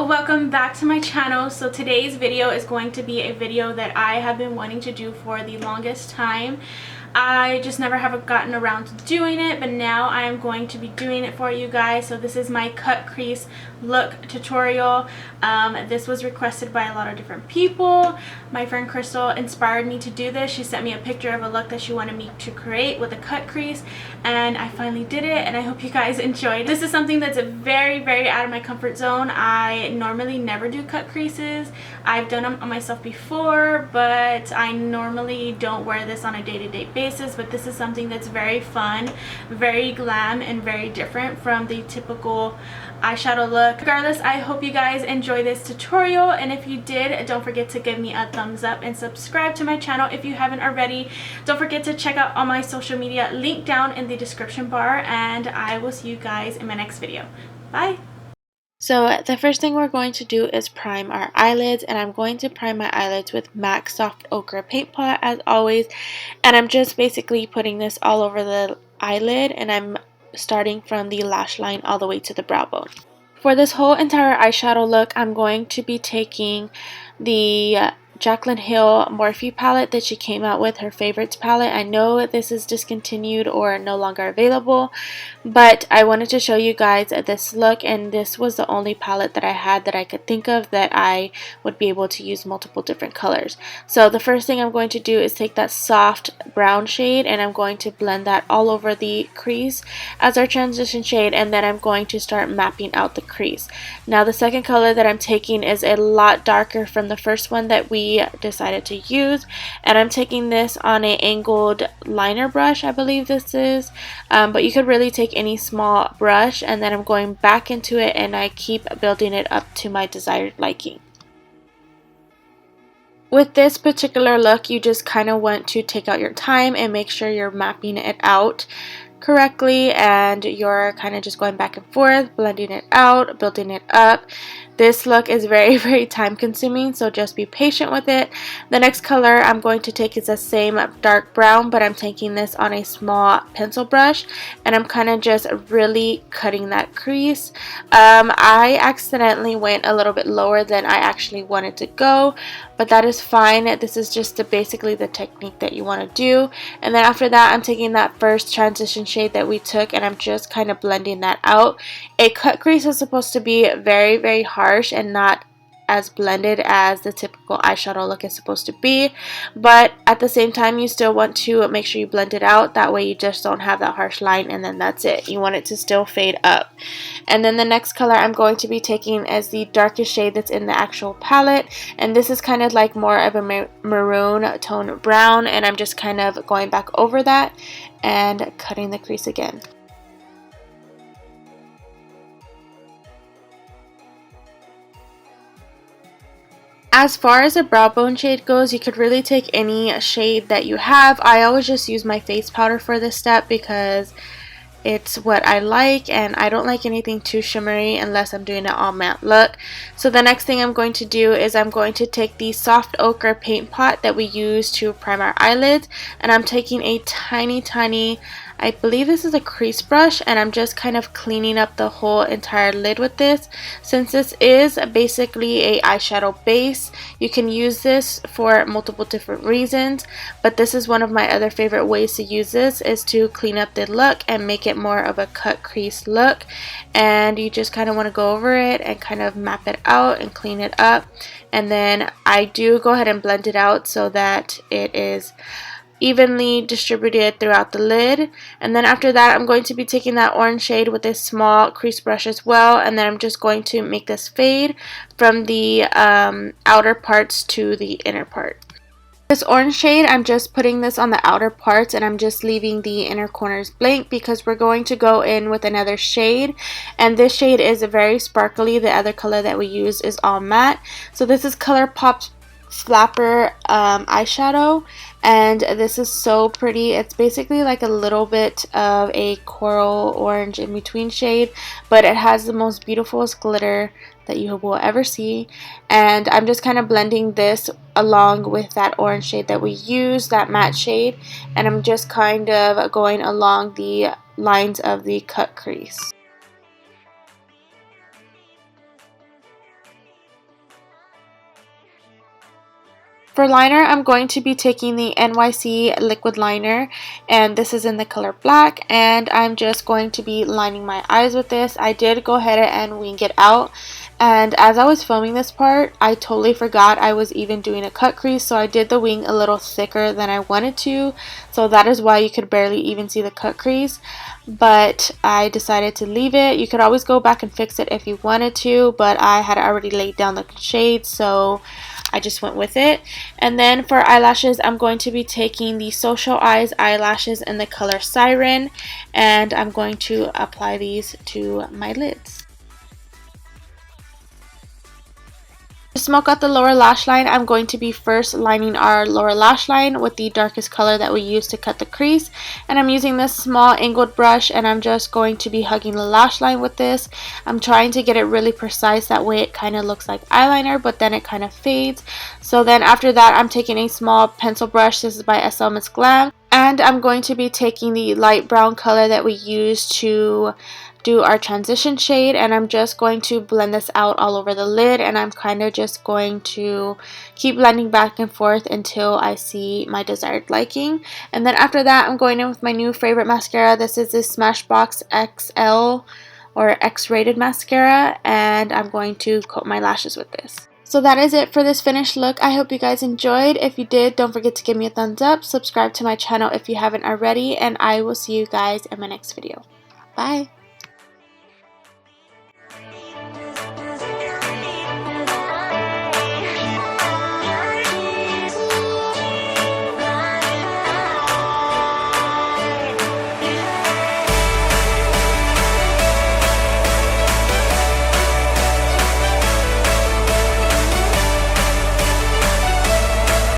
welcome back to my channel. So today's video is going to be a video that I have been wanting to do for the longest time. I just never have gotten around to doing it, but now I am going to be doing it for you guys. So this is my cut crease look tutorial. This was requested by a lot of different people. My friend Crystal inspired me to do this. She sent me a picture of a look that she wanted me to create with a cut crease, and I finally did it, and I hope you guys enjoyed. This is something that's very out of my comfort zone. I normally never do cut creases. I've done them on myself before, but I normally don't wear this on a day-to-day basis. But this is something that's very fun, very glam, and very different from the typical eyeshadow look. Regardless, I hope you guys enjoy this tutorial, and if you did, don't forget to give me a thumbs up and subscribe to my channel if you haven't already. Don't forget to check out all my social media, link down in the description bar, and I will see you guys in my next video. Bye! So the first thing we're going to do is prime our eyelids, and I'm going to prime my eyelids with MAC Soft Ochre Paint Pot as always, and I'm just basically putting this all over the eyelid, and I'm starting from the lash line all the way to the brow bone. For this whole entire eyeshadow look, I'm going to be taking the Jaclyn Hill Morphe palette that she came out with, her favorites palette. I know this is discontinued or no longer available, but I wanted to show you guys this look, and this was the only palette that I had that I could think of that I would be able to use multiple different colors. So the first thing I'm going to do is take that soft brown shade, and I'm going to blend that all over the crease as our transition shade, and then I'm going to start mapping out the crease. Now the second color that I'm taking is a lot darker from the first one that we decided to use, and I'm taking this on an angled liner brush, I believe this is, but you could really take any small brush, and then I'm going back into it, and I keep building it up to my desired liking. With this particular look, you just kind of want to take out your time and make sure you're mapping it out correctly, and you're kind of just going back and forth, blending it out, building it up. This look is very time consuming, so just be patient with it. The next color I'm going to take is the same dark brown, but I'm taking this on a small pencil brush, and I'm kind of just really cutting that crease. I accidentally went a little bit lower than I actually wanted to go, but that is fine. This is just basically the technique that you want to do. And then after that, I'm taking that first transition shade that we took, and I'm just kind of blending that out. A cut crease is supposed to be very harsh and not as blended as the typical eyeshadow look is supposed to be, but at the same time you still want to make sure you blend it out. That way you just don't have that harsh line, and then that's it. You want it to still fade up. And then the next color I'm going to be taking is the darkest shade that's in the actual palette, and this is kind of like more of a maroon tone brown, and I'm just kind of going back over that and cutting the crease again. As far as the brow bone shade goes, you could really take any shade that you have. I always just use my face powder for this step because it's what I like, and I don't like anything too shimmery unless I'm doing an all matte look. So the next thing I'm going to do is I'm going to take the soft ochre paint pot that we use to prime our eyelids, and I'm taking a tiny, I believe this is a crease brush, and I'm just kind of cleaning up the whole entire lid with this. Since this is basically a eyeshadow base, you can use this for multiple different reasons, but this is one of my other favorite ways to use this, is to clean up the look and make it more of a cut crease look. And you just kind of want to go over it and kind of map it out and clean it up, and then I do go ahead and blend it out so that it is evenly distributed throughout the lid. And then after that, I'm going to be taking that orange shade with a small crease brush as well, and then I'm just going to make this fade from the outer parts to the inner part. This orange shade, I'm just putting this on the outer parts, and I'm just leaving the inner corners blank because we're going to go in with another shade, and this shade is very sparkly. The other color that we use is all matte. So this is ColourPop's Flapper eyeshadow, and this is so pretty. It's basically like a little bit of a coral orange in between shade, but it has the most beautifulest glitter that you will ever see. And I'm just kind of blending this along with that orange shade that we use, that matte shade, and I'm just kind of going along the lines of the cut crease. For liner, I'm going to be taking the NYC liquid liner, and this is in the color black, and I'm just going to be lining my eyes with this. I did go ahead and wing it out, and as I was filming this part, I totally forgot I was even doing a cut crease, so I did the wing a little thicker than I wanted to, so that is why you could barely even see the cut crease. But I decided to leave it. You could always go back and fix it if you wanted to, but I had already laid down the shades, so I just went with it. And then for eyelashes, I'm going to be taking the Social Eyes eyelashes in the color Siren, and I'm going to apply these to my lids. To smoke out the lower lash line, I'm going to be first lining our lower lash line with the darkest color that we use to cut the crease, and I'm using this small angled brush, and I'm just going to be hugging the lash line with this. I'm trying to get it really precise, that way it kind of looks like eyeliner, but then it kind of fades. So then after that, I'm taking a small pencil brush. This is by SLMISSGLAM, and I'm going to be taking the light brown color that we use to do our transition shade, and I'm just going to blend this out all over the lid, and I'm kind of just going to keep blending back and forth until I see my desired liking. And then after that, I'm going in with my new favorite mascara. This is the Smashbox XL or X-rated mascara, and I'm going to coat my lashes with this. So that is it for this finished look. I hope you guys enjoyed. If you did, don't forget to give me a thumbs up, subscribe to my channel if you haven't already, and I will see you guys in my next video. Bye!